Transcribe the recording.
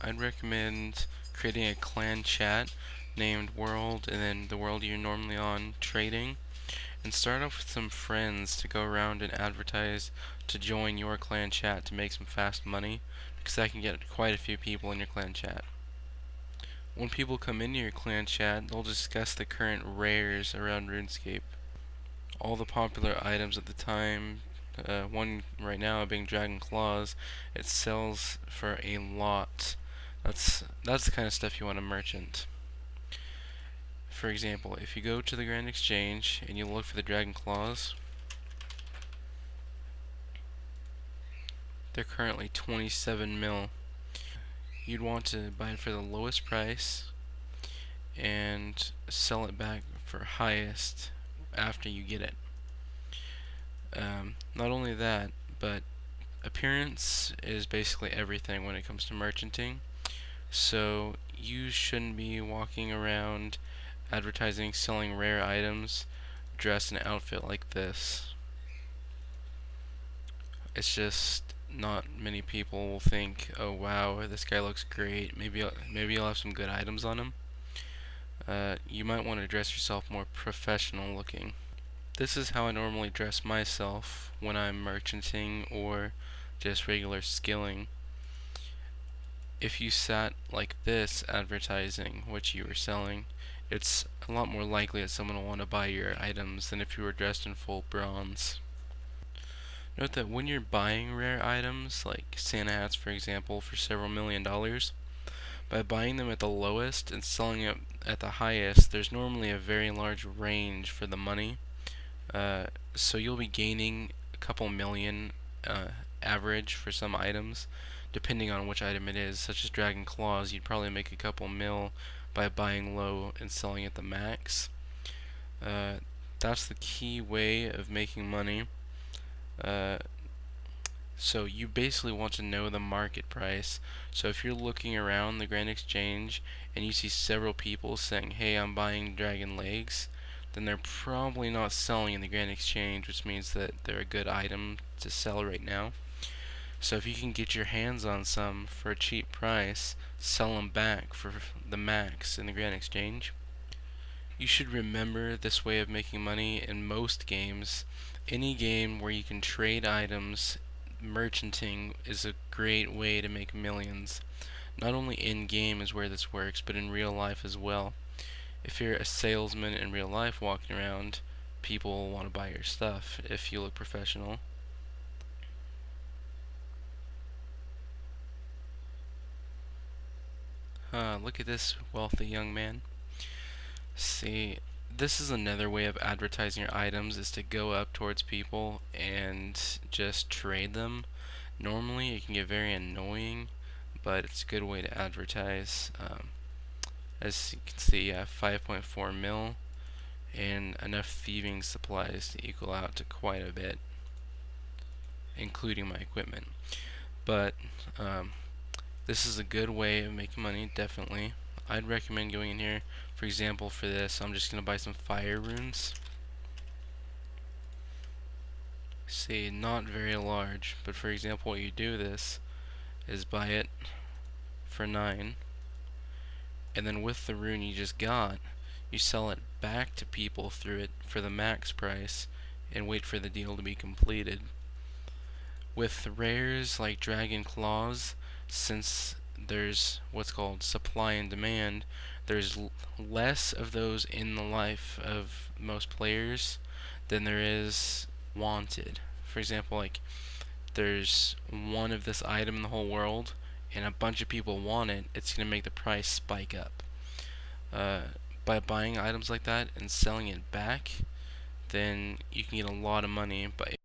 I'd recommend creating a clan chat named World and then the world you're normally on trading, and start off with some friends to go around and advertise to join your clan chat to make some fast money, because that can get quite a few people in your clan chat. When people come into your clan chat, they'll discuss the current rares around RuneScape. All the popular items at the time, one right now being Dragon Claws, it sells for a lot. That's the kind of stuff you want to merchant. For example, if you go to the Grand Exchange and you look for the Dragon Claws, they're currently 27 mil. You'd want to buy it for the lowest price and sell it back for highest after you get it. Not only that, but appearance is basically everything when it comes to merchanting. So you shouldn't be walking around advertising selling rare items dressed in an outfit like this. It's just not many people will think, oh wow, this guy looks great, maybe I'll have some good items on him. You might want to dress yourself more professional looking. This is how I normally dress myself when I'm merchanting or just regular skilling. If you sat like this advertising what you were selling, it's a lot more likely that someone will want to buy your items than if you were dressed in full bronze. Note that when you're buying rare items, like Santa hats for example, for several $1,000,000, by buying them at the lowest and selling it at the highest, there's normally a very large range for the money. So you'll be gaining a couple million average for some items, depending on which item it is. Such as Dragon Claws, you'd probably make a couple mil by buying low and selling at the max. That's the key way of making money. So you basically want to know the market price. So if you're looking around the Grand Exchange and you see several people saying, hey, I'm buying dragon legs, then they're probably not selling in the Grand Exchange, which means that they're a good item to sell right now. So if you can get your hands on some for a cheap price, sell them back for the max in the Grand Exchange. You should remember this way of making money in most games. Any game where you can trade items, merchanting is a great way to make millions. Not only in game is where this works, but in real life as well. If you're a salesman in real life walking around, people will want to buy your stuff if you look professional. Look at this wealthy young man. See, this is another way of advertising your items, is to go up towards people and just trade them. Normally it can get very annoying, but it's a good way to advertise. As you can see, 5.4 mil and enough thieving supplies to equal out to quite a bit, including my equipment. But this is a good way of making money, definitely. I'd recommend going in here. For example, for this, I'm just going to buy some fire runes. See, not very large, but for example, what you do this is buy it for 9, and then with the rune you just got, you sell it back to people through it for the max price and wait for the deal to be completed. With rares like Dragon Claws, since there's what's called supply and demand, there's less of those in the life of most players than there is wanted. For example, like there's one of this item in the whole world and a bunch of people want it, it's going to make the price spike up. By buying items like that and selling it back, then you can get a lot of money. But